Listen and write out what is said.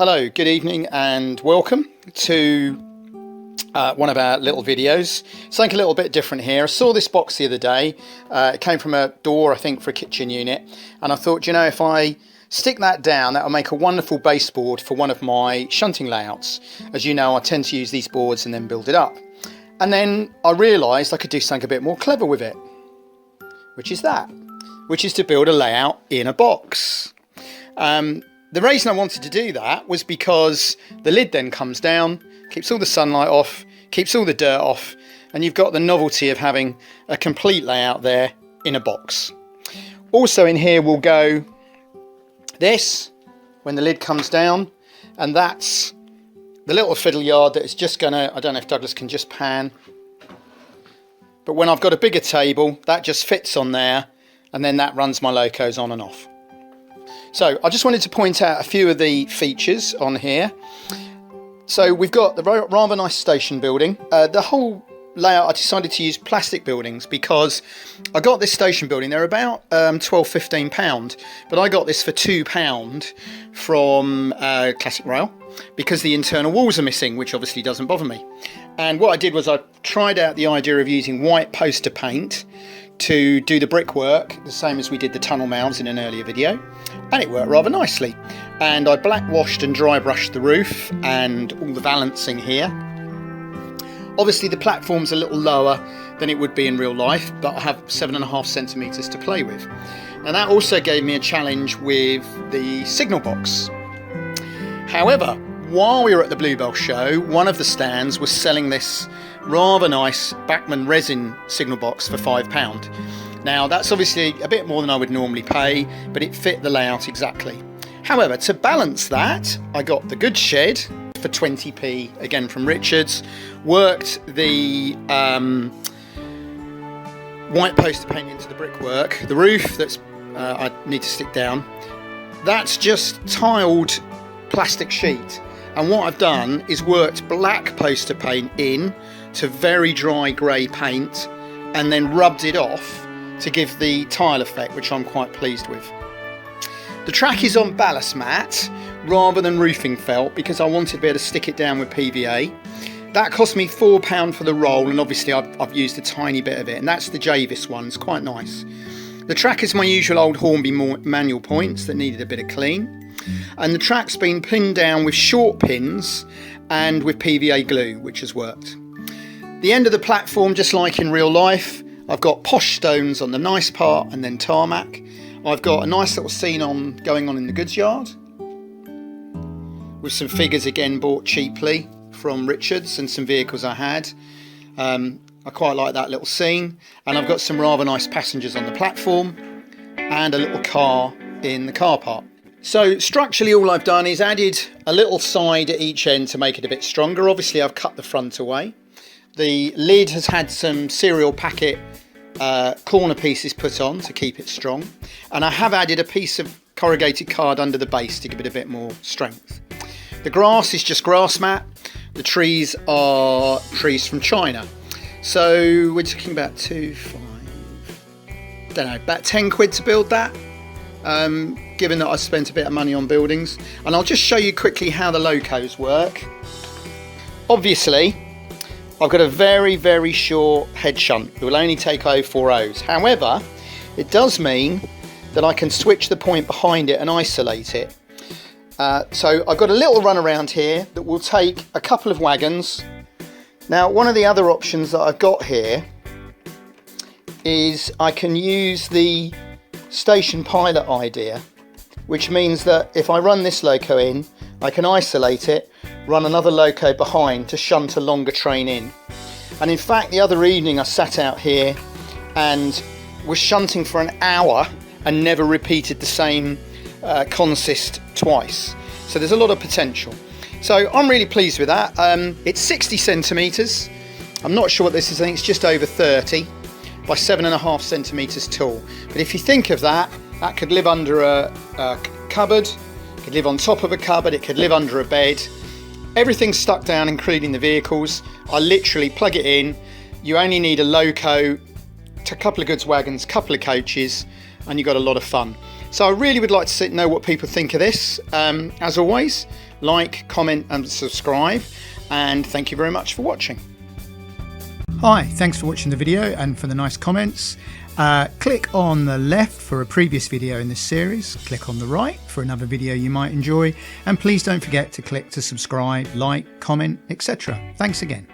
Hello, good evening and welcome to one of our little videos. Something a little bit different here. I saw this box the other day. It came from a door, I think, for a kitchen unit, and I thought, you know, if I stick that down, that will make a wonderful baseboard for one of my shunting layouts. As you know, I tend to use these boards and then build it up. And then I realised I could do something a bit more clever with it, which is to build a layout in a box. The reason I wanted to do that was because the lid then comes down, keeps all the sunlight off, keeps all the dirt off, and you've got the novelty of having a complete layout there in a box. Also in here will go this, when the lid comes down, and that's the little fiddle yard that is just gonna, I don't know if Douglas can just pan, but when I've got a bigger table, that just fits on there, and then that runs my locos on and off. So I just wanted to point out a few of the features on here. So we've got the rather nice station building. The whole layout, I decided to use plastic buildings because I got this station building. They're about £12–15, but I got this for £2 from Classic Rail because the internal walls are missing, which obviously doesn't bother me. And what I did was I tried out the idea of using white poster paint to do the brickwork, the same as we did the tunnel mouths in an earlier video, and it worked rather nicely. And I black washed and dry brushed the roof and all the valancing here. Obviously the platform's a little lower than it would be in real life, but I have 7.5 centimetres to play with. And that also gave me a challenge with the signal box. However, while we were at the Bluebell show, one of the stands was selling this rather nice Bachmann resin signal box for £5. Now that's obviously a bit more than I would normally pay, but it fit the layout exactly. However, to balance that, I got the goods shed for 20p, again from Richards, worked the white poster paint into the brickwork, the roof that's I need to stick down, that's just tiled plastic sheet. And what I've done is worked black poster paint in to very dry grey paint and then rubbed it off to give the tile effect, which I'm quite pleased with. The track is on ballast mat rather than roofing felt because I wanted to be able to stick it down with PVA. That cost me £4 for the roll, and obviously I've used a tiny bit of it, and that's the Javis one. It's quite nice. The track is my usual old Hornby manual points that needed a bit of clean. And the track's been pinned down with short pins and with PVA glue, which has worked. The end of the platform, just like in real life, I've got posh stones on the nice part and then tarmac. I've got a nice little scene going on in the goods yard with some figures again bought cheaply from Richards and some vehicles I had. I quite like that little scene, and I've got some rather nice passengers on the platform and a little car in the car park. So structurally all I've done is added a little side at each end to make it a bit stronger. Obviously I've cut the front away. The lid has had some cereal packet corner pieces put on to keep it strong. And I have added a piece of corrugated card under the base to give it a bit more strength. The grass is just grass mat. The trees are trees from China. So we're talking about about 10 quid to build that. Given that I spent a bit of money on buildings, and I'll just show you quickly how the locos work. Obviously I've got a very short head shunt. It will only take 040s. However, it does mean that I can switch the point behind it and isolate it. So I've got a little run around here that will take a couple of wagons. Now one of the other options that I've got here is I can use the station pilot idea, which means that if I run this loco in, I can isolate it, run another loco behind to shunt a longer train in. And in fact, the other evening I sat out here and was shunting for an hour and never repeated the same consist twice. So there's a lot of potential. So I'm really pleased with that. It's 60 centimetres. I'm not sure what this is. I think it's just over 30 by 7.5 centimetres tall. But if you think of that, that could live under a cupboard, it could live on top of a cupboard, it could live under a bed. Everything's stuck down, including the vehicles. I literally plug it in. You only need a loco, a couple of goods wagons, a couple of coaches, and you've got a lot of fun. So I really would like to know what people think of this. As always, like, comment and subscribe, and thank you very much for watching. Hi, thanks for watching the video and for the nice comments. Click on the left for a previous video in this series, click on the right for another video you might enjoy, and please don't forget to click to subscribe, like, comment, etc. Thanks again.